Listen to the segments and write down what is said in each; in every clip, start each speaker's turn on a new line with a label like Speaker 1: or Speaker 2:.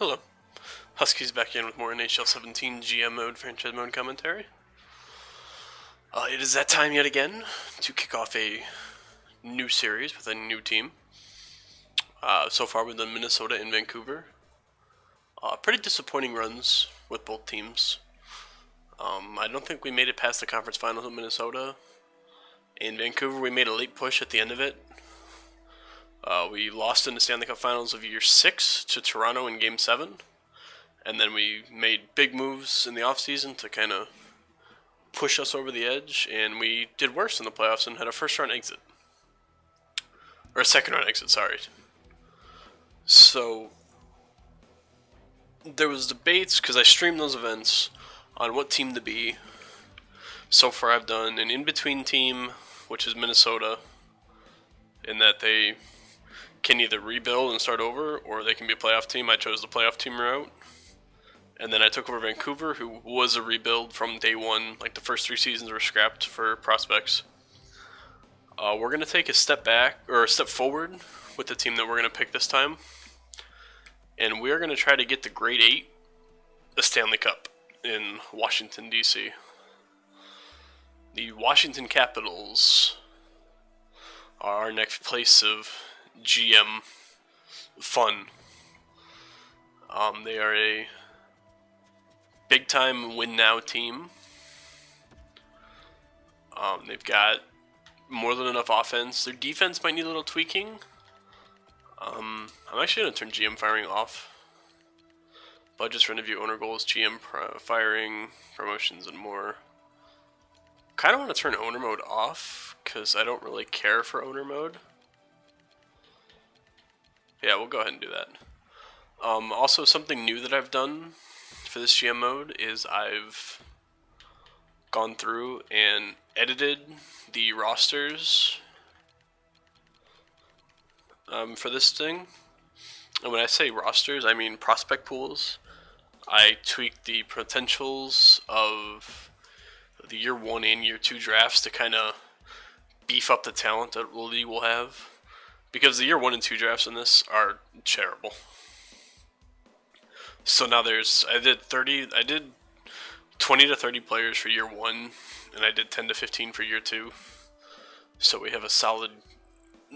Speaker 1: Hello. Huskies back in with more NHL 17 GM mode, franchise mode commentary. It is that time yet again to kick off a new series with a new team. So far we've done Minnesota and Vancouver. Pretty disappointing runs with both teams. I don't think we made it past the conference finals in Minnesota. In Vancouver we made a late push at the end of it. We lost in the Stanley Cup Finals of Year 6 to Toronto in Game 7. And then we made big moves in the offseason to kind of push us over the edge. And we did worse in the playoffs and had a first-round exit. Or a second-round exit, sorry. So there was debates, because I streamed those events, on what team to be. So far I've done an in-between team, which is Minnesota, in that they can either rebuild and start over, or they can be a playoff team. I chose the playoff team route. And then I took over Vancouver, who was a rebuild from day one. Like, the first 3 seasons were scrapped for prospects. We're going to take a step back, or a step forward, with the team that we're going to pick this time. And we're going to try to get the Grade 8, the Stanley Cup, in Washington, D.C. The Washington Capitals are our next place of GM fun. They are a big-time win-now team. They've got more than enough offense. Their defense might need a little tweaking. I'm actually going to turn GM firing off. Budgets, run review, owner goals, GM firing, promotions, and more. Kind of want to turn owner mode off, because I don't really care for owner mode. Yeah, we'll go ahead and do that. Also, something new that I've done for this GM mode is I've gone through and edited the rosters for this thing. And when I say rosters, I mean prospect pools. I tweaked the potentials of the Year 1 and Year 2 drafts to kind of beef up the talent that the league will have. Because the Year 1 and 2 drafts in this are terrible. So now I did 20 to 30 players for Year 1, and I did 10 to 15 for Year 2. So we have a solid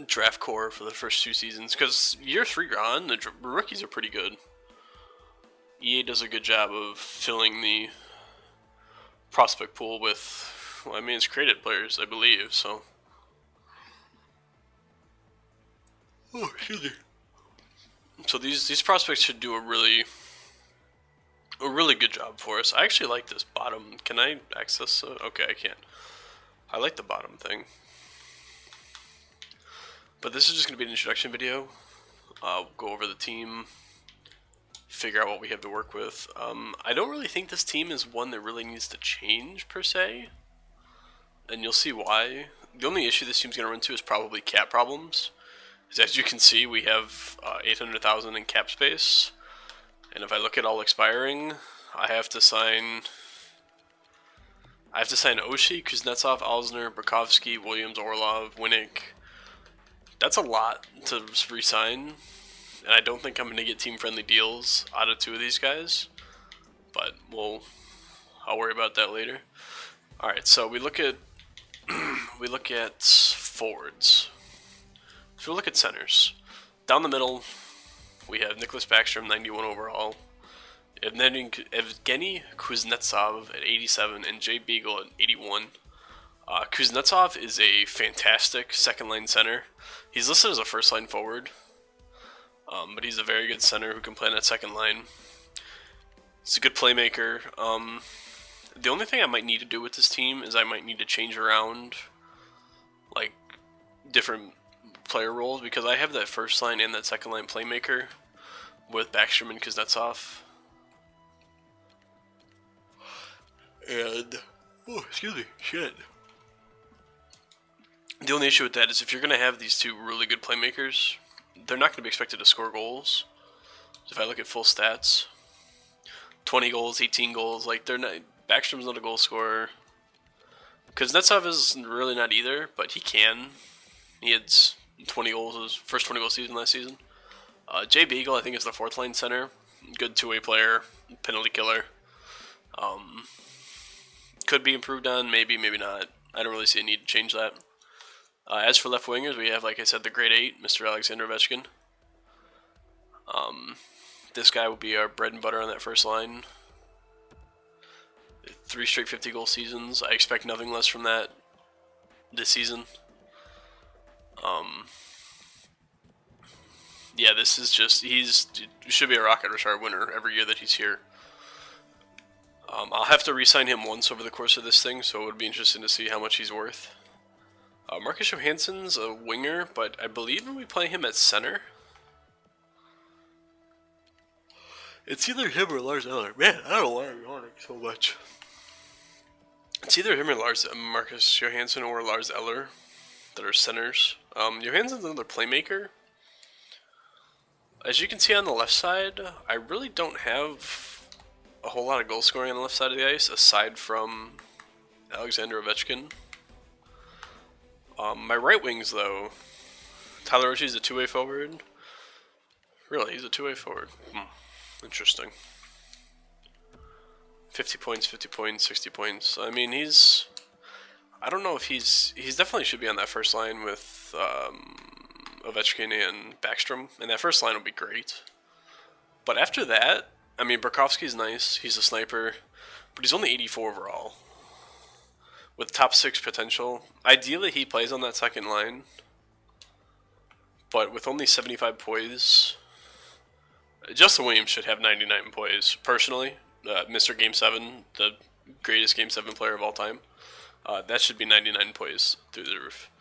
Speaker 1: draft core for the first 2 seasons. Because Year 3 on, the rookies are pretty good. EA does a good job of filling the prospect pool with, well, I mean, it's created players, I believe, so. Oh, excuse me. So these prospects should do a really good job for us. I actually like this bottom. Can I access it? Okay, I can't. I like the bottom thing. But this is just going to be an introduction video. I'll go over the team, figure out what we have to work with. I don't really think this team is one that really needs to change, per se. And you'll see why. The only issue this team's going to run into is probably cap problems. As you can see, we have $800,000 in cap space. And if I look at all expiring, I have to sign Oshie, Kuznetsov, Alzner, Burakovsky, Williams, Orlov, Winnick. That's a lot to re-sign. And I don't think I'm going to get team-friendly deals out of 2 of these guys. But I'll worry about that later. Alright, so we look at forwards. So we look at centers. Down the middle, we have Nicholas Backstrom, 91 overall. Evgeny Kuznetsov at 87 and Jay Beagle at 81. Kuznetsov is a fantastic second-line center. He's listed as a first-line forward, but he's a very good center who can play on that second line. He's a good playmaker. The only thing I might need to do with this team is I might need to change around, like, different player roles, because I have that first line and that second line playmaker with Backstrom and Kuznetsov. And, oh, excuse me, shit. The only issue with that is if you're going to have these 2 really good playmakers, they're not going to be expected to score goals. So if I look at full stats, 20 goals, 18 goals, like, they're not. Backstrom's not a goal scorer. Kuznetsov is really not either, but he can. He had 20 goals his first 20 goal season last season. Jay Beagle, I think, is the 4th line center. Good two-way player, penalty killer. Could be improved on, maybe, maybe not. I don't really see a need to change that. As for left wingers, we have, like I said, the grade 8, Mr. Alexander Ovechkin. This guy will be our bread and butter on that first line. 3 straight 50-goal seasons. I expect nothing less from that this season. Yeah, this is just, he should be a Rocket Richard winner every year that he's here. I'll have to re-sign him once over the course of this thing, so it would be interesting to see how much he's worth. Marcus Johansson's a winger, but I believe we play him at center. It's either him or Lars Eller. Man, I don't know why I'm yawning so much. It's either him or Marcus Johansson or Lars Eller that are centers. Johansson's another playmaker. As you can see on the left side, I really don't have a whole lot of goal scoring on the left side of the ice, aside from Alexander Ovechkin. My right wings, though, Tyler Oshie's a two-way forward. Really, he's a two-way forward. Interesting. 50 points, 60 points. I mean, I don't know if he's definitely should be on that first line with Ovechkin and Backstrom, and that first line will be great. But after that, I mean, Burakovsky's nice. He's a sniper, but he's only 84 overall. With top 6 potential. Ideally, he plays on that second line, but with only 75 poise, Justin Williams should have 99 poise, personally. Mr. Game 7, the greatest Game 7 player of all time. That should be 99 poise through the roof.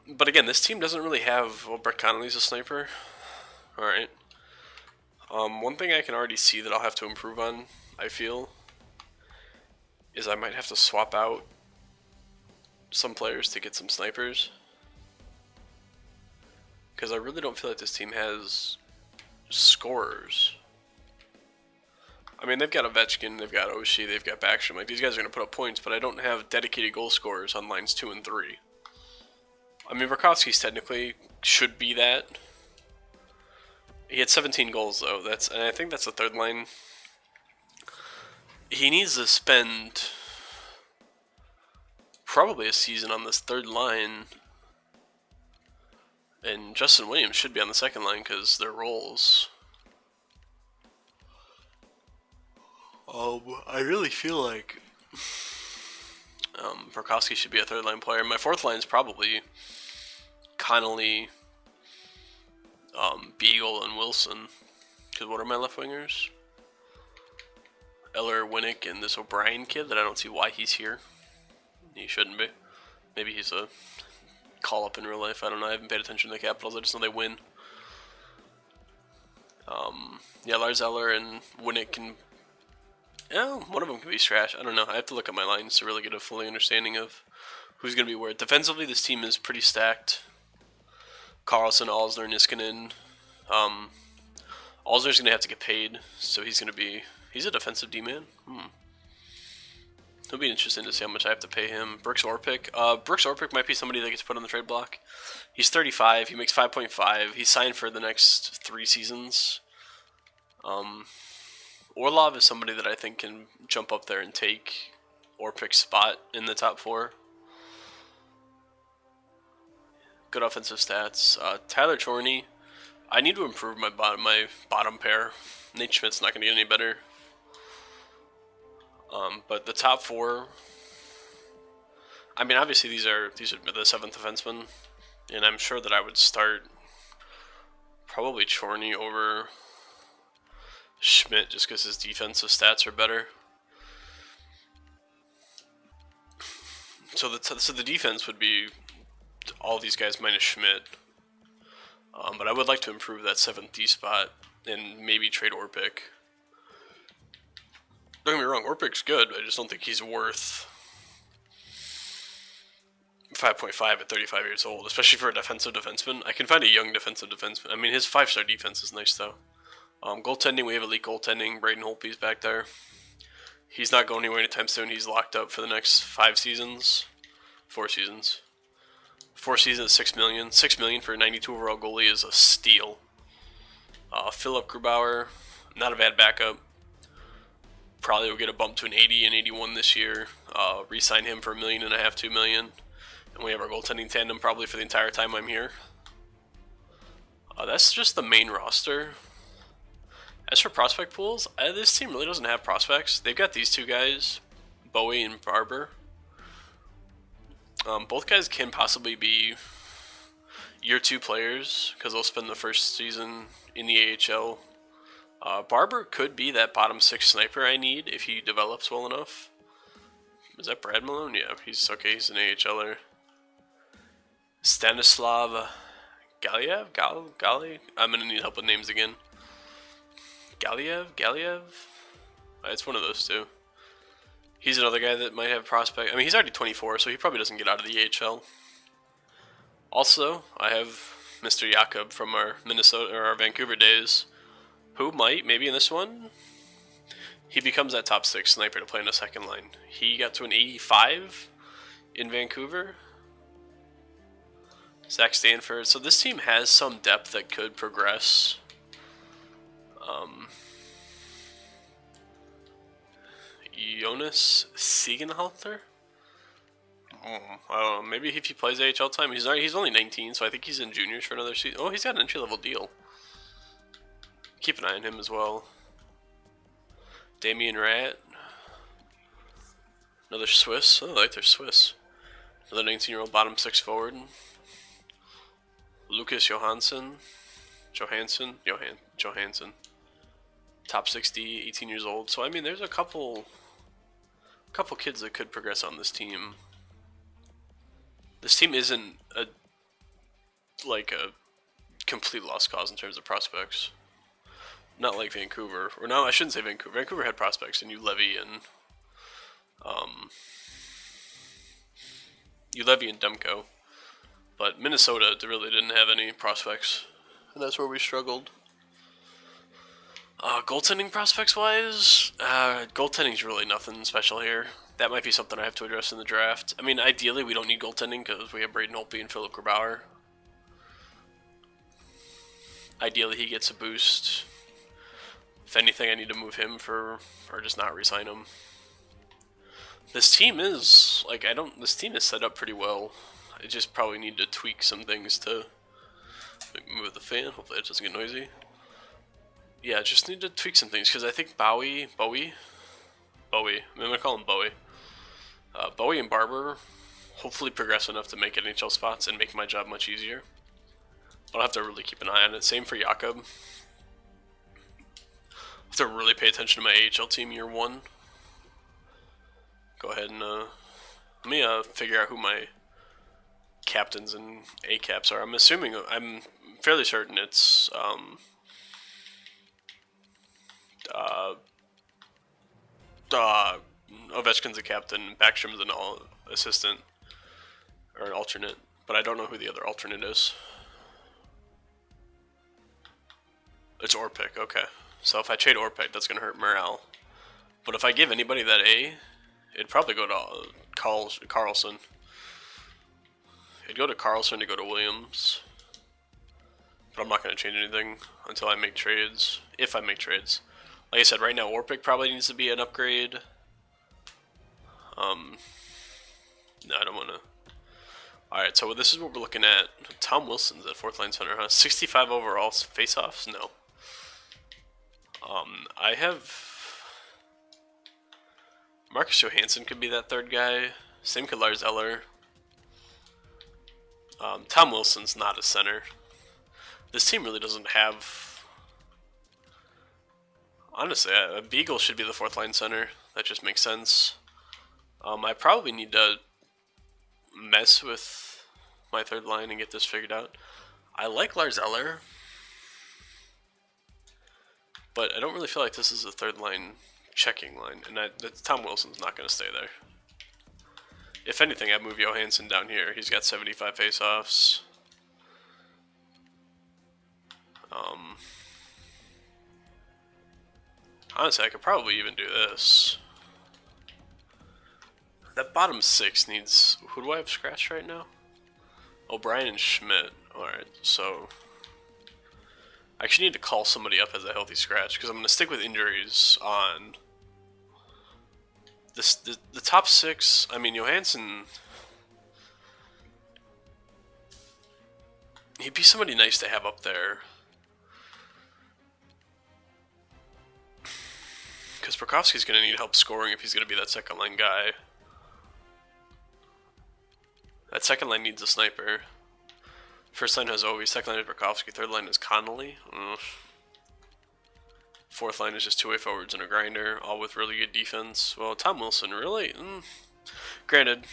Speaker 1: But again, this team doesn't really have... Well, Brett Connolly's a sniper. Alright. One thing I can already see that I'll have to improve on, I feel, is I might have to swap out some players to get some snipers. Because I really don't feel like this team has scorers. I mean, they've got Ovechkin, they've got Oshie, they've got Backstrom. Like, these guys are going to put up points, but I don't have dedicated goal scorers on lines 2 and 3. I mean, Burakovsky's technically should be that. He had 17 goals, though. And I think that's the third line. He needs to spend probably a season on this third line. And Justin Williams should be on the second line because they're roles. I really feel like Burakovsky should be a third line player. My fourth line is probably Connolly, Beagle, and Wilson. Because what are my left wingers? Eller, Winnick, and this O'Brien kid that I don't see why he's here. He shouldn't be. Maybe he's a call-up in real life. I don't know. I haven't paid attention to the Capitals. I just know they win. Yeah, Lars Eller and Winnick can... Yeah, one of them can be trash. I don't know. I have to look at my lines to really get a fully understanding of who's going to be where. Defensively, this team is pretty stacked. Carlson, Alsner, Niskanen. Alsner's going to have to get paid, so he's going to be... He's a defensive D-man. It'll be interesting to see how much I have to pay him. Brooks Orpik. Brooks Orpik might be somebody that gets put on the trade block. He's 35. He makes 5.5. He's signed for the next 3 seasons. Orlov is somebody that I think can jump up there and take Orpik's spot in the top 4. Good offensive stats. Tyler Chorney. I need to improve my bottom pair. Nate Schmidt's not going to get any better. But the top 4, I mean, obviously these are the 7th defensemen, and I'm sure that I would start probably Chorney over Schmidt just because his defensive stats are better. So the defense would be all these guys minus Schmidt. But I would like to improve that 7th D spot and maybe trade Orpik. Don't get me wrong, Orpik's good, I just don't think he's worth 5.5 at 35 years old, especially for a defensive defenseman. I can find a young defensive defenseman. I mean, his 5-star defense is nice, though. Goaltending, we have elite goaltending. Braden Holtby's back there. He's not going anywhere anytime soon. He's locked up for the next 4 seasons. 4 seasons, $6 million. $6 million for a 92 overall goalie is a steal. Philip Grubauer, Not a bad backup. Probably will get a bump to an 80 and 81 this year. Re-sign him for $1.5 million, $2 million. And we have our goaltending tandem probably for the entire time I'm here. That's just the main roster. As for prospect pools, this team really doesn't have prospects. They've got these two guys, Bowie and Barber. Both guys can possibly be year 2 players because they'll spend the first season in the AHL. Barber could be that bottom 6 sniper I need if he develops well enough. Is that Brad Malone? Yeah, he's okay. He's an AHLer. Stanislav Galiev? I'm gonna need help with names again. Galiev? It's one of those two. He's another guy that might have prospect. I mean, he's already 24, so he probably doesn't get out of the AHL. Also, I have Mr. Jakob from our Minnesota or our Vancouver days, who might, maybe in this one, he becomes that top 6 sniper to play in the second line. He got to an 85 in Vancouver. Zach Stanford. So this team has some depth that could progress. Jonas Siegenhalter? I don't know. Maybe if he plays AHL time, he's only 19, so I think he's in juniors for another season. Oh, he's got an entry-level deal. Keep an eye on him as well. Damian Rat. Another Swiss. Oh, I like their Swiss. Another 19-year-old bottom 6 forward. Lucas Johansson. Top 60, 18 years old. So, I mean, there's a couple kids that could progress on this team. This team isn't a complete lost cause in terms of prospects. Not like Vancouver. Or no, I shouldn't say Vancouver. Vancouver had prospects, and Levy and Demko. But Minnesota really didn't have any prospects, and that's where we struggled. Goaltending prospects-wise, goaltending's really nothing special here. That might be something I have to address in the draft. I mean, ideally, we don't need goaltending because we have Braden Holtby and Philip Grubauer. Ideally, he gets a boost. If anything, I need to move him or just not re-sign him. This team is, this team is set up pretty well. I just probably need to tweak some things to move the fan. Hopefully it doesn't get noisy. Yeah, just need to tweak some things because I think Bowie. I'm gonna call him Bowie. Bowie and Barber hopefully progress enough to make NHL spots and make my job much easier. I'll have to really keep an eye on it. Same for Jakob. I have to really pay attention to my AHL team year 1. Go ahead and let me figure out who my captains and A-caps are. I'm fairly certain it's Ovechkin's a captain, Backstrom's an assistant or an alternate, but I don't know who the other alternate is. It's Orpik, okay. So if I trade Orpik, that's gonna hurt morale. But if I give anybody that A, it'd probably go to Carlson. It'd go to Carlson to go to Williams. But I'm not gonna change anything until I make trades. If I make trades. Like I said, right now Orpik probably needs to be an upgrade. No, I don't want to. Alright, so this is what we're looking at. Tom Wilson's at 4th line center, huh? 65 overall face-offs? No. I have... Marcus Johansson could be that 3rd guy. Same could Lars Eller. Tom Wilson's not a center. This team really doesn't have... Honestly, Beagle should be the 4th line center. That just makes sense. I probably need to mess with my 3rd line and get this figured out. I like Lars Eller, but I don't really feel like this is a 3rd line checking line, and Tom Wilson's not going to stay there. If anything, I'd move Johansson down here. He's got 75 faceoffs. Honestly, I could probably even do this. That bottom 6 needs... Who do I have scratched right now? O'Brien and Schmidt. Alright, so... I actually need to call somebody up as a healthy scratch because I'm going to stick with injuries on this. The top 6. I mean, Johansson. He'd be somebody nice to have up there. Because Burakovsky's going to need help scoring if he's going to be that second line guy. That second line needs a sniper. First line has Ovi, second line is Burakovsky, third line is Connolly. Fourth line is just two-way forwards and a grinder, all with really good defense. Well, Tom Wilson, really? Granted,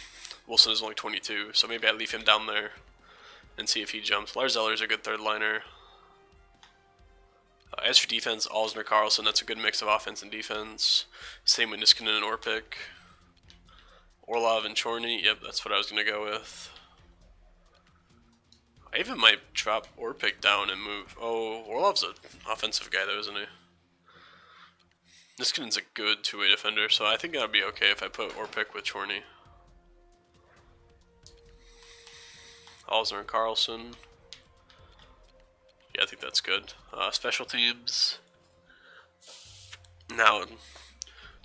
Speaker 1: Wilson is only 22, so maybe I leave him down there and see if he jumps. Lars Eller's a good third liner. As for defense, Alsner, Carlson, that's a good mix of offense and defense. Same with Niskanen and Orpik. Orlov and Chorny, yep, that's what I was going to go with. I even might drop Orpik down and move. Oh, Orlov's an offensive guy though, isn't he? Niskanen's a good two-way defender, so I think that'd be okay if I put Orpik with Chorny. Alsner and Carlson. Yeah, I think that's good. Special teams. Now,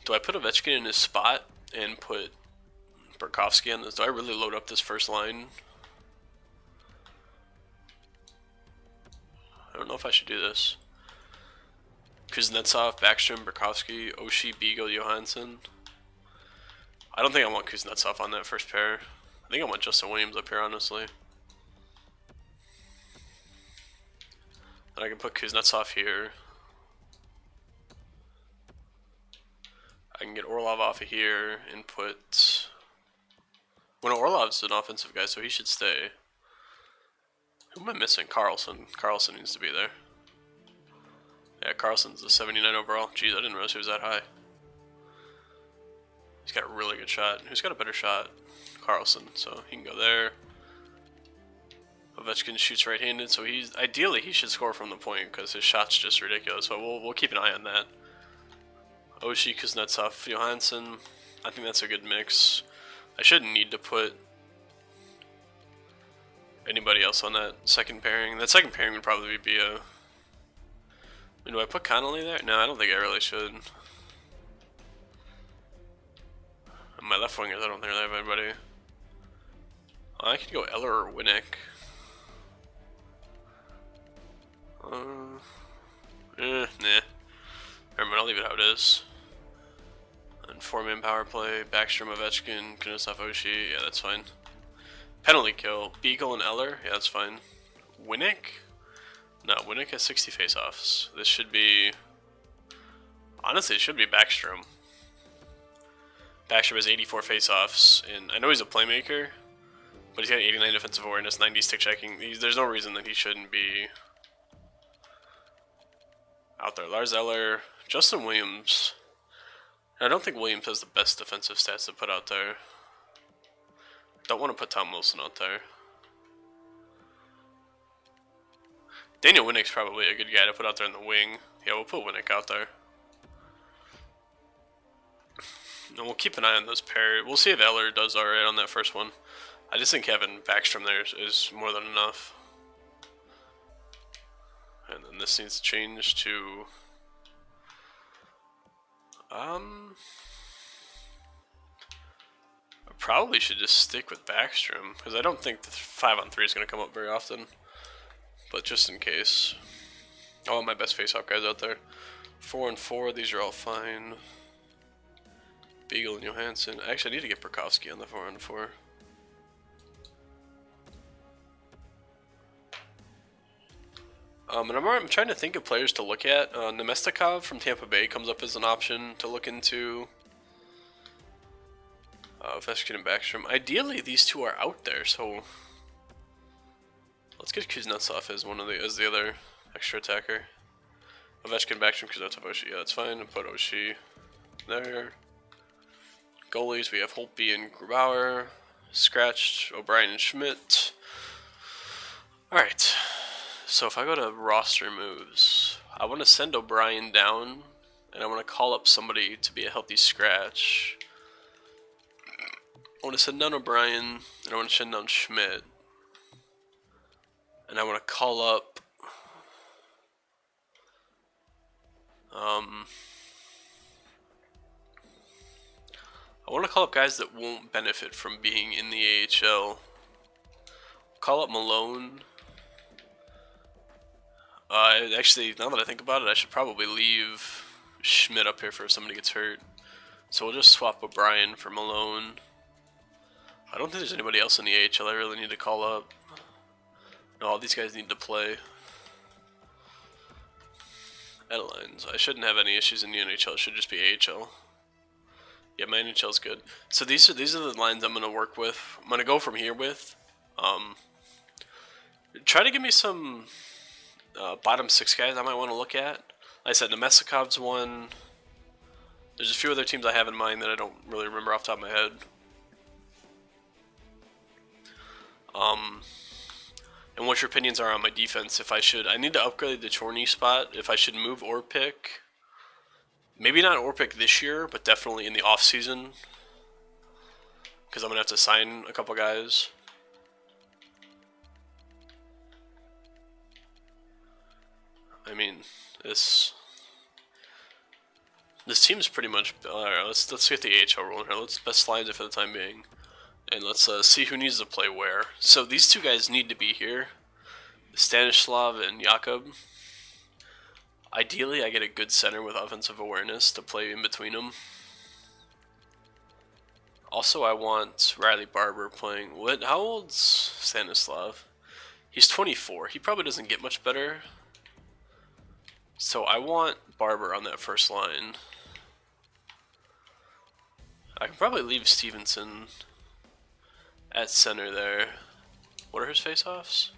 Speaker 1: do I put Ovechkin in his spot and put Burakovsky on this? Do I really load up this first line? I don't know if I should do this. Kuznetsov, Backstrom, Burakovsky, Oshie, Beagle, Johansson. I don't think I want Kuznetsov on that first pair. I think I want Justin Williams up here, honestly. Then I can put Kuznetsov here. I can get Orlov off of here and put... Well, no, Orlov's an offensive guy, so he should stay. Who am I missing? Carlson. Carlson needs to be there. Yeah, Carlson's a 79 overall. Jeez, I didn't realize he was that high. He's got a really good shot. Who's got a better shot? Carlson, so he can go there. Ovechkin shoots right-handed, so he's ideally he should score from the point because his shot's just ridiculous. But we'll keep an eye on that. Oshie, Kuznetsov, Johansson. I think that's a good mix. I shouldn't need to put anybody else on that second pairing. That second pairing would probably be a... I mean, do I put Connolly there? No, I don't think I really should. My left wingers, I don't think I have anybody. I could go Eller or Winnick. Nah. Never mind, I'll leave it how it is. And 4-man power play, Backstrom, Ovechkin, Kuznetsov, Oshie, yeah, that's fine. Penalty kill, Beagle and Eller, yeah, that's fine. Winnick? No, Winnick has 60 face-offs. This should be... Honestly, it should be Backstrom. Backstrom has 84 face-offs, and I know he's a playmaker, but he's got 89 defensive awareness, 90 stick checking. There's no reason that he shouldn't be out there. Lars Eller, Justin Williams. I don't think Williams has the best defensive stats to put out there. Don't want to put Tom Wilson out there. Daniel Winnick's probably a good guy to put out there in the wing. Yeah, we'll put Winnick out there. And we'll keep an eye on those pairs. We'll see if Eller does alright on that first one. I just think having Backstrom there is more than enough. And then this needs to change to... I probably should just stick with Backstrom, because I don't think the 5-on-3 is going to come up very often. But just in case. I want my best face-off guys out there. 4-on-4, these are all fine. Beagle and Johansson. Actually, I need to get Burakovsky on the 4-on-4. And I'm trying to think of players to look at. Nemestikov from Tampa Bay comes up as an option to look into. Ovechkin and Backstrom. Ideally, these two are out there, so let's get Kuznetsov as as the other extra attacker. Ovechkin, Backstrom, Kuznetsov, Oshie. Yeah, that's fine. And put Oshie there. Goalies, we have Holtby and Grubauer. Scratched, O'Brien and Schmidt. Alright. So if I go to roster moves, I want to send O'Brien down, and I want to call up somebody to be a healthy scratch. I want to send down O'Brien, and I want to send down Schmidt. And I want to call up... I want to call up guys that won't benefit from being in the AHL. Call up Malone. Actually, now that I think about it, I should probably leave Schmidt up here for if somebody gets hurt. So we'll just swap O'Brien for Malone. I don't think there's anybody else in the AHL I really need to call up. No, all these guys need to play. Adelines. I shouldn't have any issues in the NHL. It should just be AHL. Yeah, my NHL's good. So these are the lines I'm gonna work with. I'm gonna go from here with. Try to give me some bottom 6 guys I might want to look at. Like I said, Nemesikov's one. There's a few other teams I have in mind that I don't really remember off the top of my head. And what your opinions are on my defense. If I need to upgrade the Chorney spot. If I should move or pick. Maybe not or pick this year, but definitely in the off season. Because I'm gonna have to sign a couple guys. I mean, this team's pretty much. Alright, let's get the AHL rolling here. Let's best slides it for the time being, and let's see who needs to play where. So these two guys need to be here, Stanislav and Jakob. Ideally, I get a good center with offensive awareness to play in between them. Also, I want Riley Barber playing. How old's Stanislav? He's 24. He probably doesn't get much better. So I want Barber on that first line. I can probably leave Stevenson at center there. What are his face-offs?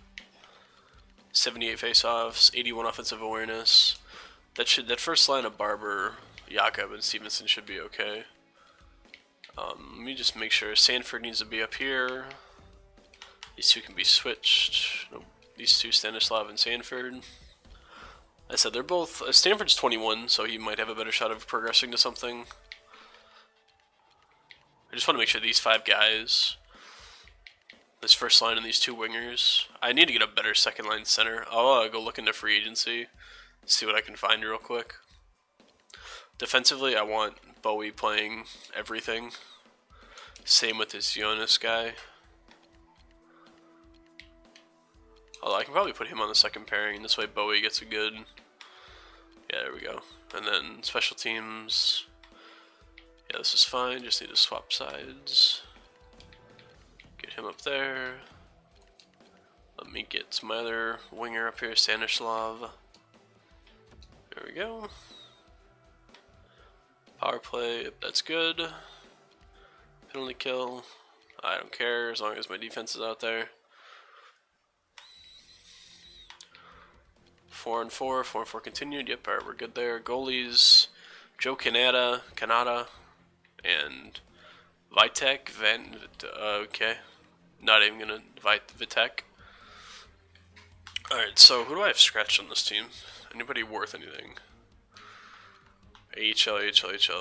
Speaker 1: 78 face-offs, 81 offensive awareness. That first line of Barber, Jakob, and Stevenson should be okay. Let me just make sure Sanford needs to be up here. These two can be switched. Nope. These two, Stanislav and Sanford. I said they're both. Stanford's 21, so he might have a better shot of progressing to something. I just want to make sure these 5 guys, this first line and these 2 wingers. I need to get a better second line center. I'll go look into free agency, see what I can find real quick. Defensively, I want Bowie playing everything. Same with this Jonas guy. Although I can probably put him on the second pairing, and this way Bowie gets a good. Yeah, there we go. And then special teams. Yeah, this is fine. Just need to swap sides. Get him up there. Let me get my other winger up here, Stanislav. There we go. Power play, yep, that's good. Penalty kill. I don't care as long as my defense is out there. 4-4, 4-4 continued. Yep, alright, we're good there. Goalies, Joe Kanata, and Vitek. Okay. Not even gonna Vitek. Alright, so who do I have scratched on this team? Anybody worth anything? AHL,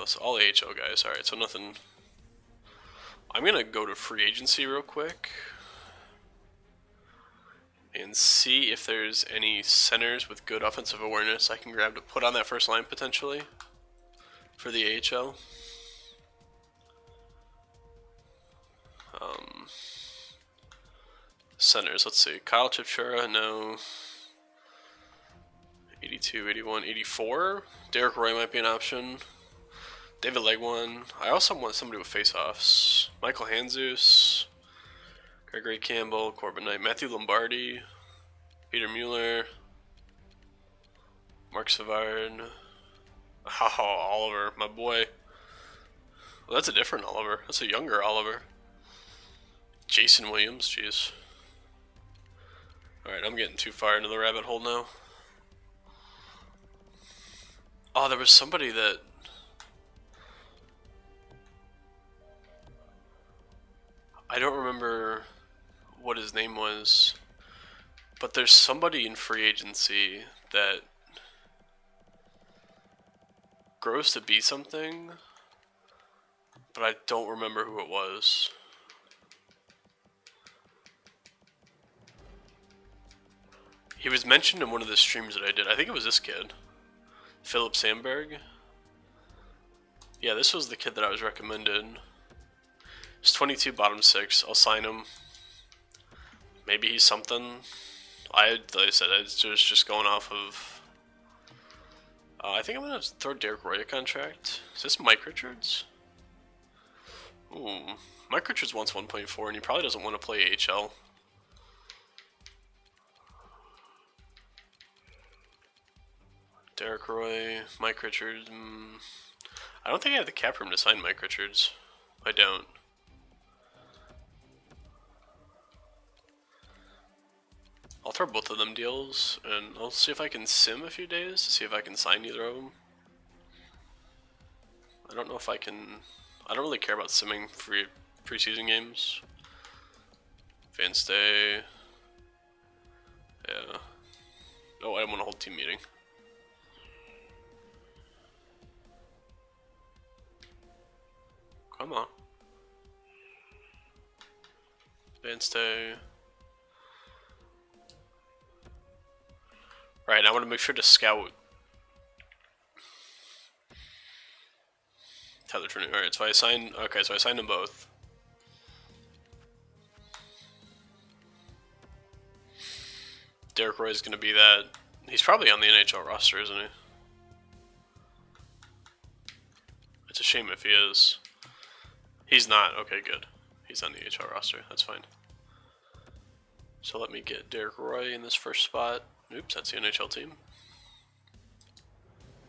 Speaker 1: so all AHL guys. Alright, so nothing. I'm gonna go to free agency real quick and see if there's any centers with good offensive awareness I can grab to put on that first line potentially for the AHL. Centers, let's see. Kyle Chipchura, no. 82, 81, 84. Derek Roy might be an option. David Legwan. I also want somebody with face-offs. Michael Hanzus. Gregory Campbell, Corbin Knight, Matthew Lombardi, Peter Mueller, Mark Savard. Oh, Oliver, my boy. Well, that's a different Oliver. That's a younger Oliver. Jason Williams, jeez. Alright, I'm getting too far into the rabbit hole now. Oh, there was somebody that... I don't remember what his name was, but there's somebody in free agency that grows to be something, but I don't remember who it was. He was mentioned in one of the streams that I did. I think it was this kid. Philip Sandberg. Yeah, this was the kid that I was recommended. He's 22, bottom 6. I'll sign him. Maybe he's something. Like I said, I was just going off of. I think I'm gonna throw Derek Roy a contract. Is this Mike Richards? Ooh, Mike Richards wants 1.4, and he probably doesn't want to play AHL. Derek Roy, Mike Richards. I don't think I have the cap room to sign Mike Richards. I don't. I'll throw both of them deals, and I'll see if I can sim a few days to see if I can sign either of them. I don't know if I can. I don't really care about simming free preseason games. Vance Day. Yeah. Oh, I want a whole team meeting. Come on. Vance Day. Right, I want to make sure to scout. Tyler Trinity. Alright, so I signed. Okay, so I signed them both. Derek Roy is going to be that. He's probably on the NHL roster, isn't he? It's a shame if he is. He's not. Okay, good. He's on the NHL roster. That's fine. So let me get Derek Roy in this first spot. Oops, that's the NHL team.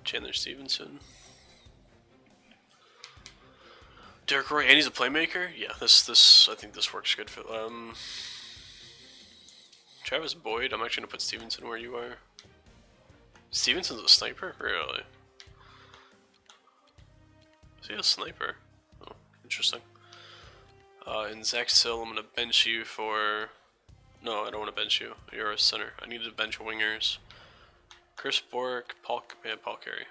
Speaker 1: Chandler Stevenson. Derek Roy, and he's a playmaker? Yeah, this I think this works good for Travis Boyd, I'm actually gonna put Stevenson where you are. Stevenson's a sniper? Really? Is he a sniper? Oh, interesting. And Zach Sill, I'm gonna bench you for. No, I don't want to bench you. You're a center. I need to bench wingers. Chris Bork, Paul Carey.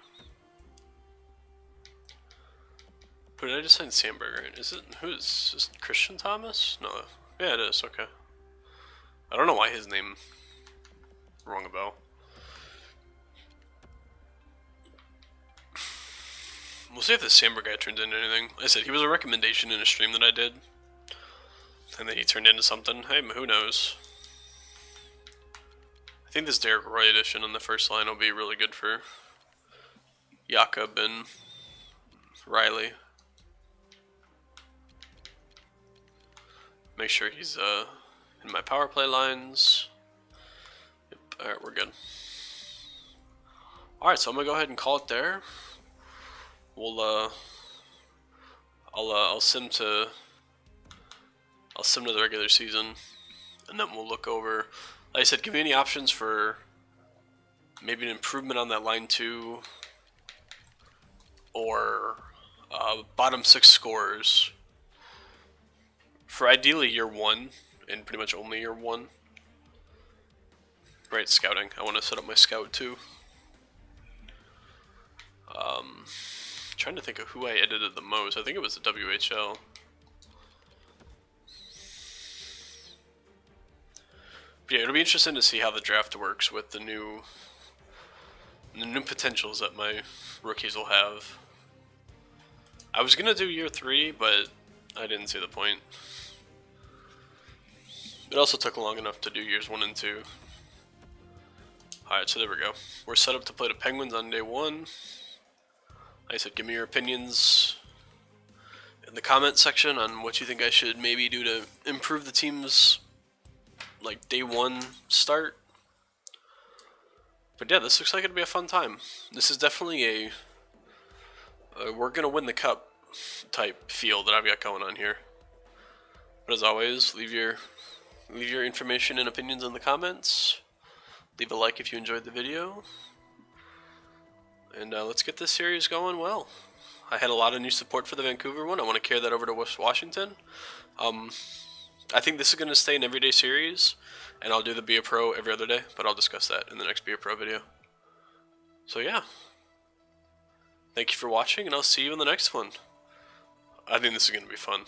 Speaker 1: Who did I just sign Sandberg? Right? Is it who's this? Christian Thomas? No. Yeah, it is. Okay. I don't know why his name rung a bell. We'll see if this Sandberg guy turns into anything. Like I said he was a recommendation in a stream that I did, and then he turned into something. Hey, who knows? I think this Derek Roy edition on the first line will be really good for Jakob and Riley. Make sure he's in my power play lines. Yep. All right, we're good. All right, so I'm gonna go ahead and call it there. We'll I'll sim to the regular season, and then we'll look over. Like I said, give me any options for maybe an improvement on that line 2, or bottom 6 scores for ideally year 1 and pretty much only year 1. Right, scouting. I want to set up my scout too. Trying to think of who I edited the most. I think it was the WHL. But yeah, it'll be interesting to see how the draft works with the new potentials that my rookies will have. I was gonna do year 3, but I didn't see the point. It also took long enough to do years 1 and 2. Alright, so there we go. We're set up to play the Penguins on day 1. Like I said, give me your opinions in the comment section on what you think I should maybe do to improve the team's like day 1 start. But yeah, this looks like it'll be a fun time. This is definitely a we're gonna win the cup type feel that I've got going on here. But as always, leave your information and opinions in the comments. Leave a like if you enjoyed the video. And let's get this series going well. I had a lot of new support for the Vancouver one. I want to carry that over to West Washington. I think this is going to stay an everyday series, and I'll do the Be a Pro every other day, but I'll discuss that in the next Be a Pro video. So yeah. Thank you for watching, and I'll see you in the next one. I think this is going to be fun.